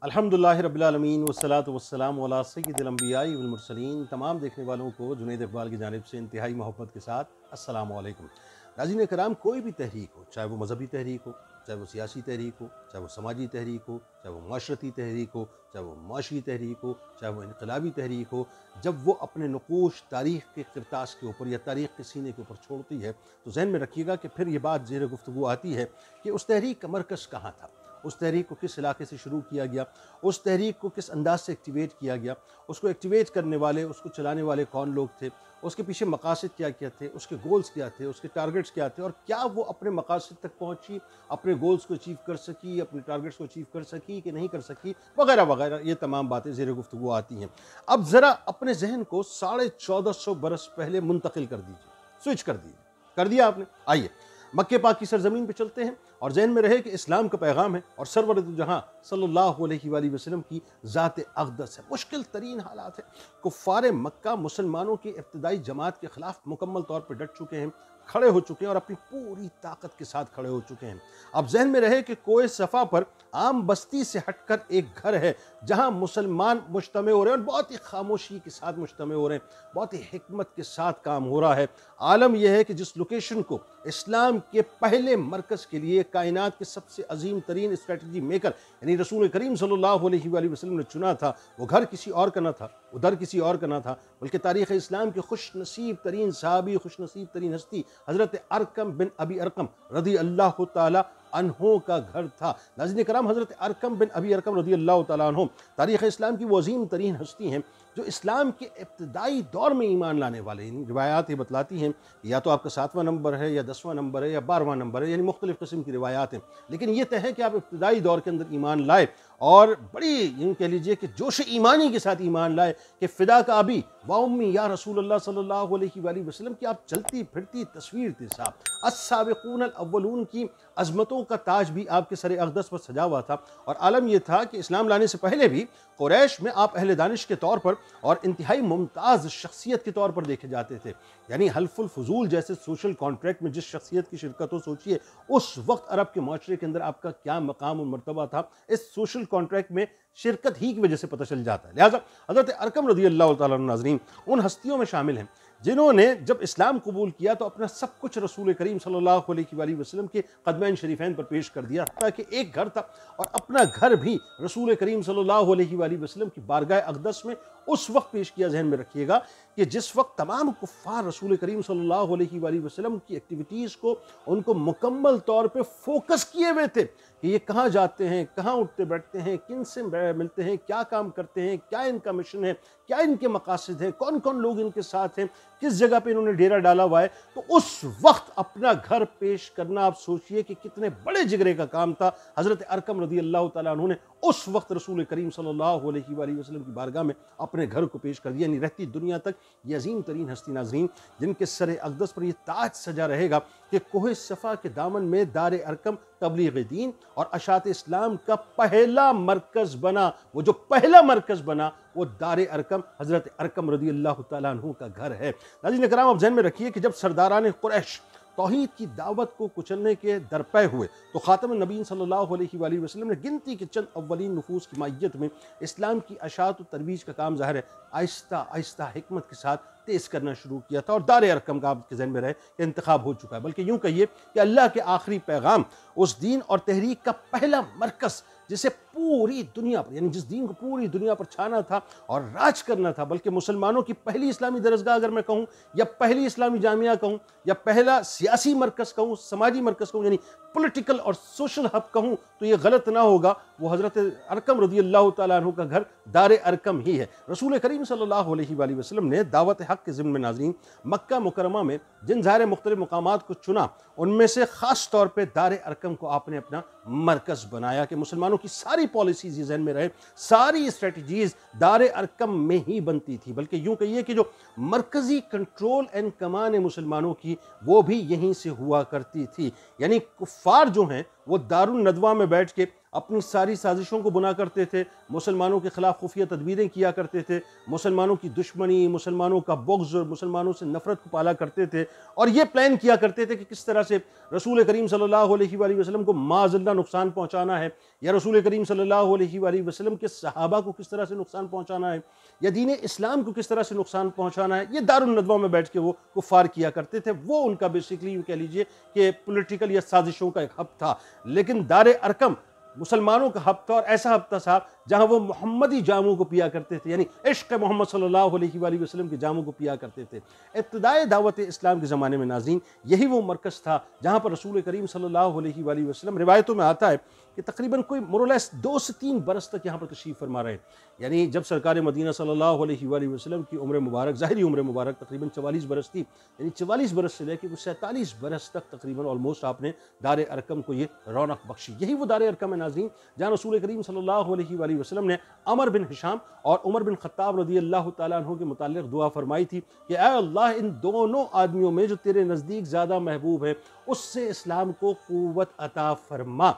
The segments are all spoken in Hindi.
अल्हम्दुलिल्लाहि रब्बिल आलमीन वस्सलातु वस्सलामु अला सय्यिदिल अंबियाइ वल मुरसलीन। तमाम देखने वालों को जुनैद इकबाल की जानिब से इंतहाई मोहब्बत के साथ अस्सलामु अलैकुम। नाज़रीन कराम, कोई भी तहरीक हो, चाहे वो मजहबी तहरीक हो, चाहे वो सियासी तहरीक हो, चाहे वो समाजी तहरीक हो, चाहे वो माशरती तहरीक हो, चाहे वो मुआशरी तहरीक हो, चाहे वो इनकलाबी तहरीक हो, जब वो अपने नक़ूश तारीख़ के किरतास के ऊपर या तारीख़ के सीने के ऊपर छोड़ती है तो जहन में रखिएगा कि फिर ये बात ज़ेर गुफ्तगू आती है कि उस तहरीक का मरकज़ कहाँ था, उस तहरीक को किस इलाके से शुरू किया गया, उस तहरीक को किस अंदाज से एक्टिवेट किया गया, उसको एक्टिवेट करने वाले, उसको चलाने वाले कौन लोग थे, उसके पीछे मकासद क्या क्या थे, उसके गोल्स क्या थे, उसके टारगेट्स क्या थे और क्या वो अपने मकासद तक पहुंची, अपने गोल्स को अचीव कर सकी, अपने टारगेट्स को अचीव कर सकी कि नहीं कर सकी, वगैरह वगैरह। ये तमाम बातें ज़ेर गुफ्तगू आती हैं। अब ज़रा अपने जहन को 1450 बरस पहले मुंतकिल कर दीजिए, स्विच कर दीजिए। कर दिया आपने? आइए मक्के पाक की सरजमीन पे चलते हैं और जहन में रहे कि इस्लाम का पैगाम है और सरवर दो जहां सल्लल्लाहु अलैहि वसल्लम की ज़ात अक़दस है। मुश्किल तरीन हालात है। कुफ़ार मक्का मुसलमानों की इब्तदाई जमात के ख़िलाफ़ मुकम्मल तौर पर डट चुके हैं, खड़े हो चुके हैं और अपनी पूरी ताकत के साथ खड़े हो चुके हैं। अब जहन में रहे कि कोए सफ़ा पर आम बस्ती से हटकर एक घर है जहां मुसलमान मुज्तमे हो रहे हैं और बहुत ही खामोशी के साथ मुज्तमे हो रहे हैं, बहुत ही हिकमत के साथ काम हो रहा है। आलम यह है कि जिस लोकेशन को इस्लाम के पहले मरकज़ के लिए कायनात के सबसे अजीम तरीन स्ट्रेटजी मेकर यानी रसूल करीम सल्लल्लाहु अलैहि वसल्लम ने चुना था, वो घर किसी और का ना था, उधर किसी और का ना था, बल्कि तारीख़ इस्लाम की खुश नसीब तरीन सहाबी, खुश नसीब तरीन हस्ती हज़रत अरकम बिन अबी अरकम रज़ी अल्लाह ताला अन्हों का घर था। नाज़रीन कराम, हज़रत अरकम बिन अबी अरकम रज़ी अल्लाह ताला अन्हों तारीख़ इस्लाम की वो अजीम तरीन हस्ती हैं जो इस्लाम के इब्तदाई दौर में ईमान लाने वाले हैं। रिवायात ये बतलाती हैं या तो आपका 7वां नंबर है या 10वां नंबर है या 12वां नंबर है, यानी मुख्तलिफ़ किस्म की रिवायात हैं, लेकिन ये तय है कि आप इब्तदाई दौर के अंदर ईमान लाए और बड़ी यूँ कह लीजिए कि जोश ईमानी के साथ ईमान लाए कि फ़िदा का अबी व उम्मी या रसूलुल्लाह सल्लल्लाहु अलैहि वसल्लम की आप चलती फिरती तस्वीर थी साहब। अस्साबिक़ूनल अव्वलून की अज़मतों का ताज भी आपके सर अक़दस पर सजा हुआ था और आलम यह था कि इस्लाम लाने से पहले भी कुरैश में आप अहले दानिश के तौर पर और इंतहाई मुमताज़ शख्सियत के तौर पर देखे जाते थे। यानी हल्फुल फजूल जैसे सोशल कॉन्ट्रैक्ट में जिस शख्सियत की शिरकत हो, सोचिए उस वक्त अरब के माशरे के अंदर आपका क्या मकाम और मर्तबा था, इस सोशल कॉन्ट्रैक्ट में शिरकत ही की वजह से पता चल जाता है। लिहाजा हज़रत अरकम रज़ी अल्लाह ताला अन्हु नाज़रीन उन हस्तियों में शामिल हैं जिन्होंने जब इस्लाम कबूल किया तो अपना सब कुछ रसूल करीम सल्लल्लाहु अलैहि वसल्लम के कदमैन शरीफैन पर पेश कर दिया, ताकि एक घर था और अपना घर भी रसूल करीम सल्लल्लाहु अलैहि वसल्लम की बारगाह अक़दस में उस वक्त पेश किया। जहन में रखिएगा कि जिस वक्त तमाम कुफ़ार रसूल करीम सल्लल्लाहु अलैहि वसल्लम की एक्टिविटीज़ को उनको मुकम्मल तौर पर फोकस किए हुए थे कि ये कहाँ जाते हैं, कहाँ उठते बैठते हैं, किन से मिलते हैं, क्या काम करते हैं, क्या इनका मिशन है, क्या इनके मकासद हैं, कौन कौन लोग इनके साथ हैं, किस जगह पे इन्होंने डेरा डाला हुआ है, तो उस वक्त अपना घर पेश करना आप सोचिए कि कितने बड़े जिगरे का काम था। हज़रत अरकम रज़ी अल्लाह ताला अन्हु ने उस वक्त रसूल करीम सल्लल्लाहु अलैहि वसल्लम की बारगाह में अपने घर को पेश कर दिया। यानी रहती दुनिया तक ये अजीम तरीन हस्ती नाज़रीन जिनके सर अक़दस पर यह ताज सजा रहेगा कि कोहे सफ़ा के दामन में दार अरकम तबलीग दीन और अशात इस्लाम का पहला मरकज़ बना। वो जो पहला मरकज़ बना वो दार अरकम हज़रत अरकम रज़ी अल्लाह ताला अन्हु का घर है। नाज़रीन कराम, आप ज़हन में रखिए कि जब सरदारान कुरैश तौहीद की दावत को कुचलने के दरपे हुए तो ख़ातम नबीन सल्लल्लाहु अलैहि वसल्लम ने गिनती के चंद अव्वलीन नफूस की मायत में इस्लाम की अशात व तरवीज का काम ज़ाहिर है आहिस्ता आहिस्ता हिकमत के साथ तेज़ करना शुरू किया था और दार अरकम का आपके ज़हन में रहे कि इंतखाब हो चुका है। बल्कि यूँ कहिए कि अल्लाह के आखिरी पैगाम, उस दीन और तहरीक का पहला मरकज़ जिसे पूरी दुनिया पर, यानी जिस दीन को पूरी दुनिया पर छाना था और राज करना था, बल्कि मुसलमानों की पहली इस्लामी दरसगाह अगर मैं कहूँ या पहली इस्लामी जामिया कहूँ या पहला सियासी मरकज़ कहूँ, समाजी मरकज़ कहूँ, यानी पॉलिटिकल और सोशल हब कहूँ तो ये गलत ना होगा, वो हज़रत अरकम रज़ी अल्लाह ताला अन्हु का घर दार अरकम ही है। रसूल करीम सल्लल्लाहु अलैहि वसल्लम ने दावत हक़ के ज़िम्मे नाज़रीन मक्का मुकरमा में जिन ज़ाहिर मुख्तलिफ़ मकामात को चुना उनमें से ख़ास तौर पर दार अरकम को आपने अपना मरकज़ बनाया कि मुसलमानों की सारी पॉलिसीज़ ये ज़हन में रहे, सारी स्ट्रेटजीज़ दार अरकम में ही बनती थी। बल्कि यूँ कहिए कि जो मरकज़ी कंट्रोल एंड कमान है मुसलमानों की वो भी यहीं से हुआ करती थी। यानी कुफ़ार जो हैं वो दारुन नदवा में बैठ के अपनी सारी साजिशों को बुना करते थे, मुसलमानों के ख़िलाफ़ खुफिया तदबीरें किया करते थे, मुसलमानों की दुश्मनी, मुसलमानों का बुग़्ज़ और मुसलमानों से नफ़रत को पाला करते थे और ये प्लान किया करते थे कि किस तरह से रसूल करीम सल्लल्लाहु अलैहि वसल्लम को माअज़ल्लाह नुकसान पहुँचाना है, या रसूल करीम सल्लल्लाहु अलैहि वसल्लम के सहाबा को किस तरह से नुकसान पहुँचाना है, या दीन इस्लाम को किस तरह से नुकसान पहुँचाना है। ये दारुल नदवा में बैठ के वो कुफ़ार किया करते थे। वो उनका बेसिकली यूँ कह लीजिए कि पॉलिटिकल या साजिशों का एक हब था। लेकिन दार अरकम मुसलमानों का हब था और ऐसा हब था साहब जहाँ वो मोहम्मदी जामों को पिया करते थे, यानी इश्क़ मोहम्मद सल्लल्लाहु अलैहि वसल्लम के जामों को पिया करते थे। इब्तिदाए दावत इस्लाम के ज़माने में नाज़रीन यही वो मरकज़ था जहाँ पर रसूल करीम सल्लल्लाहु अलैहि वसल्लम, रिवायतों में आता है कि तकरीबन कोई मोरलेस 2 से 3 बरस तक यहाँ पर तशरीफ़ फरमा रहे। यानी जब सरकार मदीना सल्लल्लाहु अलैहि वसल्लम की उम्र मुबारक, ज़ाहिरी उम्र मुबारक तकरीबन 44 बरस थी, यानी 44 बरस से लेकर 47 बरस तक तकरीबन ऑलमोस्ट आपने दार अरकम को ये रौनक बख्शी। यही वो दार अरकम है नाज़रीन जहाँ रसूल करीम सल्लल्लाहु अलैहि वसल्लम ने अमर बिन हिशाम और उमर बिन खत्ताब रज़ियल्लाहु ताला अन्हु के मुताल्लिक़ दुआ फरमाई थी कि ऐ अल्लाह, इन दोनों आदमियों में जो तेरे नज़दीक ज़्यादा महबूब है उससे इस्लाम को क़ुव्वत अता फरमा।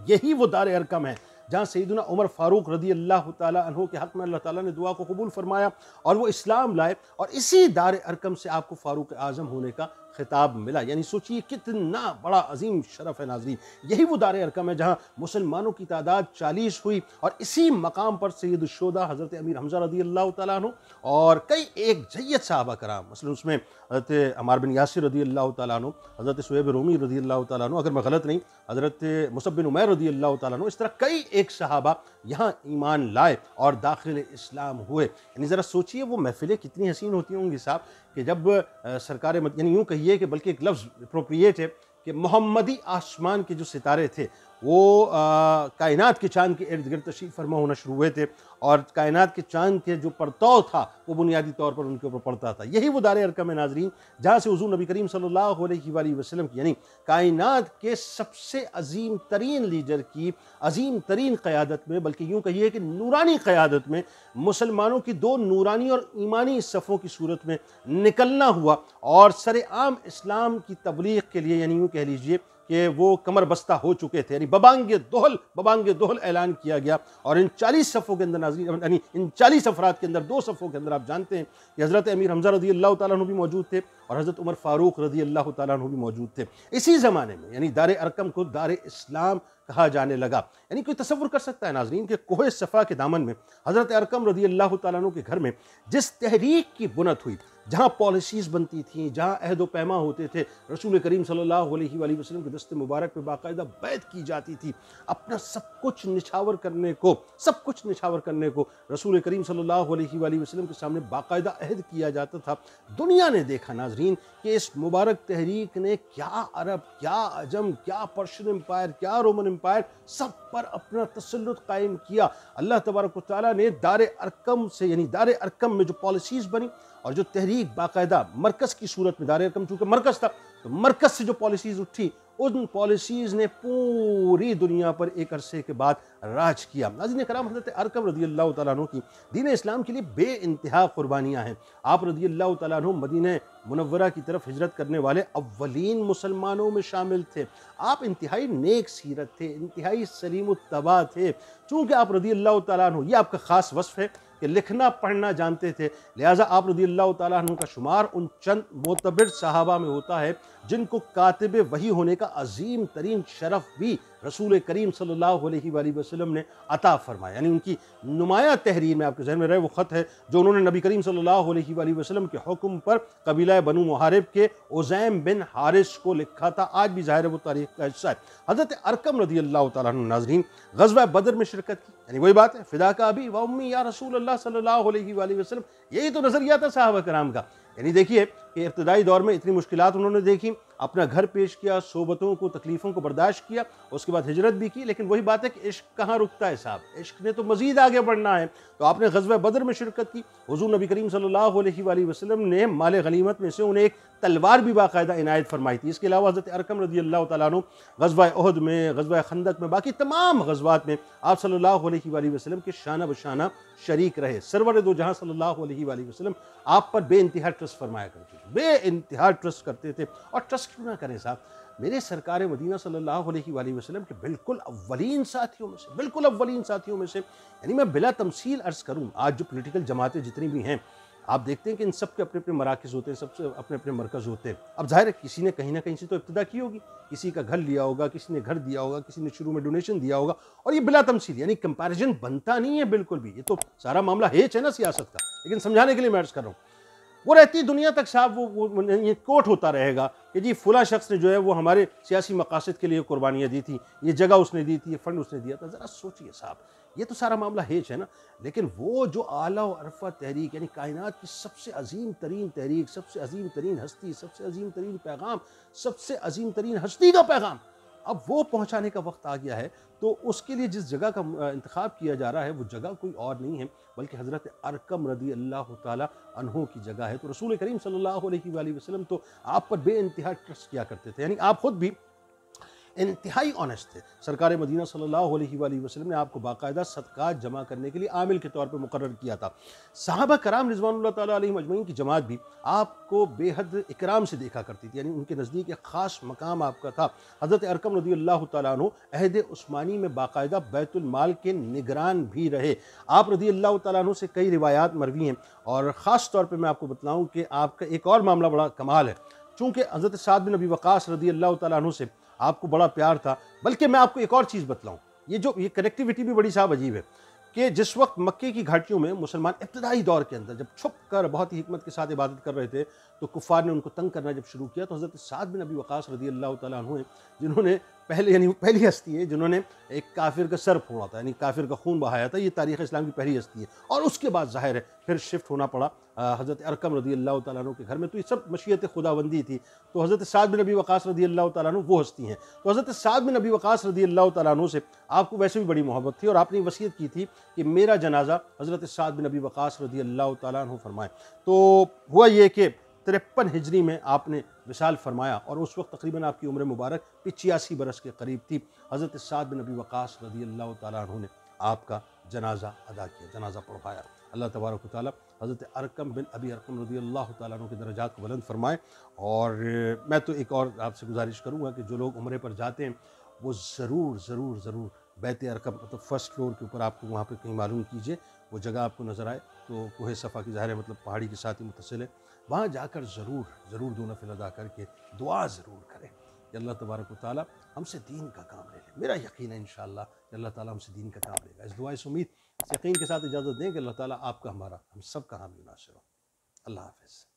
यही वो दार अरकम है जहाँ सैयदना उमर फ़ारूक रज़ियल्लाहु ताला अन्हु के हक़ में अल्लाह ताला ने दुआ को कबूल फरमाया और वो इस्लाम लाए, और इसी दार अरकम से आपको फ़ारूक आज़म होने का खिताब मिला। यानी सोचिए कितना बड़ा अजीम शरफ है नाज़रीन। यही वो दार अरकम है जहाँ मुसलमानों की तादाद 40 हुई और इसी मकाम पर सैयदुश्शोदा हज़रत अमीर हमज़ा रज़ियल्लाहु ताला अन्हु और कई एक जय्यद सहाबा कराम, मसलन उसमें हज़रत अम्मार बिन यासिर रज़ियल्लाहु ताला अन्हु, हज़रत सुहैब रूमी रज़ियल्लाहु ताला अन्हु, अगर मैं गलत नहीं हज़रत मुसअब बिन उमैर रज़ियल्लाहु ताला अन्हु, इस तरह कई एक सहाबा यहाँ ईमान लाए और दाखिल इस्लाम हुए। यानी ज़रा सोचिए वो महफ़िलें कितनी हसीन होती होंगी साहब कि जब सरकार यानी यूँ कहिए कि बल्कि एक लफ्ज़ अप्रोप्रिएट है कि मोहम्मदी आसमान के जो सितारे थे वो कायनात के चाँद के इर्द गिर्द तशरीफ़ फरमा होना शुरू हुए थे और कायनात के चाँद के जो परतौ था वो बुनियादी तौर पर उनके ऊपर पड़ता था। यही वो दार अरकम है नाज़रीन जहाँ से हुज़ूर नबी करीम सल्लल्लाहु अलैहि वसल्लम की यानी कायनात के सबसे अजीम तरीन लीडर की अजीम तरीन क़यादत में, बल्कि यूँ कहिए कि नूरानी क़यादत में मुसलमानों की 2 नूरानी और ईमानी सफ़ों की सूरत में निकलना हुआ और सरेआम इस्लाम की तबलीग के लिए यानी यूँ कह लीजिए कि वो कमर बस्ता हो चुके थे, यानी बबांगे दोहल ऐलान किया गया। और इन 40 सफ़ों के अंदर नाज़रीन, यानी इन 40 अफराद के अंदर 2 सफ़ों के अंदर आप जानते हैं कि हज़रत अमीर हमज़ा रज़ियल्लाहु ताला अन्हु भी मौजूद थे और हज़रत उमर फ़ारूक रज़ियल्लाहु ताला अन्हु भी मौजूद थे। इसी ज़माने में यानी दार अरकम को दार इस्लाम कहा जाने लगा। यानी कोई तसव्वुर कर सकता है नाज़रीन कि कोहे सफ़ा के दामन में हज़रत अरकम रज़ियल्लाहु ताला अन्हु के घर में जिस तहरीक की बुनत हुई, जहाँ पॉलिसीज़ बनती थीं, जहाँ अहद व पैमा होते थे, रसूल करीम सल्लल्लाहु अलैहि वसल्लम के दस्ते मुबारक पे बाकायदा बैत की जाती थी, अपना सब कुछ निछावर करने को रसूल करीम सल्लल्लाहु अलैहि वसल्लम के सामने बाकायदा अहद किया जाता था। दुनिया ने देखा नाज़रीन कि इस मुबारक तहरीक ने क्या अरब, क्या अजम, क्या पर्शियन एम्पायर, क्या रोमन एम्पायर, सब पर अपना तसल्लुत कायम किया। अल्लाह तबारक व तआला ने दार अरकम से यानी दार अरकम में जो पॉलिसीज़ बनी और जो तहरीक बाकायदा मरकज़ की सूरत में, दार अरकम चूँकि मरकज़ था तो मरकज़ से जो पॉलिसीज़ उठी उन पॉलिसीज़ ने पूरी दुनिया पर एक अरसे के बाद राज किया। नाज़रीन कराम, हज़रत अरकम रज़ियल्लाहु ताला अन्हु की दीन इस्लाम के लिए बेइंतहा कुर्बानियाँ हैं। आप रज़ियल्लाहु ताला अन्हु मदीना मुनव्वरा की तरफ हिजरत करने वाले अव्वलीन मुसलमानों में शामिल थे। आप इंतहाई नेक सीरत थे, इंतहाई सलीम तबा थे। चूँकि आप रज़ियल्लाहु ताला अन्हु, ये आपका ख़ास वस्फ़ है कि लिखना पढ़ना जानते थे, लिहाजा आप रज़ियल्लाहु ताला अन्हु का शुमार उन चंद मोतबर सहाबा में होता है जिनको कातिब वही होने का अजीम तरीन शरफ भी रसूल करीम सल्लल्लाहु अलैहि वसल्लम ने अता फरमाया। यानी उनकी नुमाया तहरीर में आपके ज़हन में रहे वो ख़त है जो उन्होंने नबी करीम सल्लल्लाहु अलैहि वसल्लम के हुक्म पर कबीला बनु मुहारिब के उज़ैम बिन हारिस को लिखा था। आज भी ज़ाहिर है वो तारीख़ का हिस्सा है। हज़रत अरकम रज़ियल्लाहु ताला अन्हु नाज़रीन ग़ज़वा बदर में शिरकत की, यानी वही बात है फ़िदा का अबी व उम्मी या रसूल अल्लाह सल्लल्लाहु अलैहि वसल्लम, यही तो नज़रिया था सहाबा कराम का। यानी देखिए कि इब्तिदाई दौर में इतनी मुश्किलात उन्होंने देखी, अपना घर पेश किया, सोबतों को तकलीफ़ों को बर्दाश्त किया, उसके बाद हिजरत भी की। लेकिन वही बात है कि इश्क कहाँ रुकता है साहब, इश्क ने तो मज़ीद आगे बढ़ना है। तो आपने ग़ज़वा बदर में शिरकत की। हुज़ूर नबी करीम सल्लल्लाहु अलैहि वसल्लम ने माल गनीमत में से उन्हें एक तलवार भी बाकायदा इनायत फरमाई थी। इसके अलावा हज़रत अरकम रज़ियल्लाहु ताला अन्हु ग़ज़वा उहद में, ग़ज़वा खंदक में, बाकी तमाम ग़ज़वात में आप सल्लल्लाहु अलैहि वसल्लम के शाना बशाना शरीक रहे। सरवर दो जहाँ सल्लल्लाहु अलैहि वसल्लम आप पर बेइंतहा ट्रस्ट फरमाया करते थे, बेइंतहा ट्रस्ट करते थे। और ट्रस्ट क्यों ना करें साहब, मेरे सरकार मदीना सल्लल्लाहु अलैहि वसल्लम के बिल्कुल अव्वलीन साथियों में से, बिल्कुल अव्वलीन साथियों में से, यानी मैं बिला तमसील अर्ज़ करूँ, आज जो पॉलिटिकल जमातें जितनी भी हैं, आप देखते हैं कि इन सब के अपने अपने मराकज़ होते हैं, सबसे अपने अपने मरकज़ होते हैं। अब ज़ाहिर है किसी ने कहीं ना कहीं से तो इब्तिदा की होगी, किसी का घर लिया होगा, किसी ने घर दिया होगा, किसी ने शुरू में डोनेशन दिया होगा, और ये बिला तमसील यानी कंपैरिजन बनता नहीं है बिल्कुल भी। ये तो सारा मामला हेच है ना सियासत का, लेकिन समझाने के लिए मैं अर्ज़ कर रहा हूँ। वो रहती दुनिया तक साहब वो ये कोट होता रहेगा कि जी फला शख्स ने जो है वो हमारे सियासी मकासद के लिए कुर्बानियाँ दी थी, ये जगह उसने दी थी, ये फंड उसने दिया था। ज़रा सोचिए साहब, ये तो सारा मामला हेच है ना। लेकिन वो जो आला व अरफा तहरीक, यानी कायनात की सबसे अजीम तरीन तहरीक, सबसे अजीम तरीन हस्ती, सबसे अजीम तरीन पैगाम, सबसे अजीम तरीन हस्ती का पैगाम, अब वो पहुँचाने का वक्त आ गया है। तो उसके लिए जिस जगह का इंतखाब किया जा रहा है, वो जगह कोई और नहीं है बल्कि हज़रत अरकम रदी अल्लाह ताला अन्हु की जगह है। तो रसूल करीम सल्लल्लाहु अलैहि वसल्लम तो आप पर बेइंतहा ट्रस्ट किया करते थे, यानी आप खुद भी इंतहाई ऑनेस्ट थे। सरकार मदीना सल्लल्लाहु अलैहि वसल्लम ने आपको बाकायदा सदक़ात जमा करने के लिए आमिल के तौर पर मुकर्रर किया था। सहाबा कराम रिज़वानुल्लाह ताला अलैहिम अजमईन की जमात भी आपको बेहद इकराम से देखा करती थी, यानी उनके नज़दीक एक ख़ास मकाम आपका था। हज़रत अरकम रज़ी अल्लाह ताला अन्हु अहद उस्मानी में बाकायदा बैतुल माल के निगरान भी रहे। आप रज़ी अल्लाह ताला अन्हु से कई रिवायात मरवी हैं, और ख़ास तौर पर मैं आपको बतलाऊँ कि आपका एक और मामला बड़ा कमाल है। चूँकि हज़रत साद बिन अबी वक़ास रज़ी अल्लाह ताला अन्हु से आपको बड़ा प्यार था, बल्कि मैं आपको एक और चीज़ बतलाऊँ, ये कनेक्टिविटी भी बड़ी साहब अजीब है कि जिस वक्त मक्के की घाटियों में मुसलमान इब्तदाई दौर के अंदर जब छुप कर बहुत ही हिकमत के साथ इबादत कर रहे थे, तो कुफ़ार ने उनको तंग करना जब शुरू किया, तो हज़रत साद बिन अबी वक़ास रज़ी अल्लाह ताला अन्हु हैं, जिन्होंने पहले, यानी पहली हस्ती है जिन्होंने एक काफिर का सर फोड़ा था, यानी काफिर का खून बहाया था। ये तारीख़ इस्लाम की पहली हस्ती है, और उसके बाद ज़ाहिर है फिर शिफ्ट होना पड़ा हज़रत अरकम रज़ी अल्लाह ताला अन्हु के घर में। तो ये सब मशीयत खुदाबंदी थी। तो हज़रत साद बिन अबी वक़ास रज़ी अल्लाह ताला अन्हु वो हस्ती हैं। तो हज़रत साद बिन अबी वक़ास रज़ी अल्लाह ताला अन्हु से आपको वैसे भी बड़ी मोहब्बत थी, और आपने वसीयत की थी कि मेरा जनाजा हज़रत साद बिन अबी वक़ास रज़ी अल्लाह ताला अन्हु फरमाएँ। तो हुआ ये कि 53 हिजरी में आपने विसाल फरमाया, और उस वक्त तकरीबन आपकी उम्र मुबारक 85 बरस के करीब थी। हज़रत साद बिन अबी वक़ास रज़ी अल्लाह ताला अन्हु ने आपका जनाजा अदा किया, जनाजा पढ़वाया। अल्लाह तबारक व तआला हज़रत अरकम बिन अबी अरकम रज़ी अल्लाह ताला अन्हु के दर्जात को बुलंद फरमाए। और मैं तो एक और आपसे गुजारिश करूँगा कि जो लोग उम्रे पर जाते हैं, वो ज़रूर ज़रूर ज़रूर बैत अरकम, मतलब फर्स्ट फ्लोर के ऊपर आपको वहाँ पर कहीं मालूम कीजिए, वो जगह आपको नज़र आए तो कोहे सफ़ा की ज़ाहिर है मतलब पहाड़ी के साथ ही मुत्तसिल है, वहाँ जाकर ज़रूर ज़रूर दो नफ़िल अदा करके दुआ ज़रूर करें कि अल्लाह तबारक व तआला हमसे दीन का काम ले ले। मेरा यकीन है इंशाअल्लाह कि अल्लाह ताला हमसे दीन का काम लेगा। इस दुआ से उम्मीद, इस यकीन के साथ इजाज़त दें कि अल्लाह ताला आपका, हमारा, हम सब का हामी नासिर हो। अल्लाह हाफ़िज़।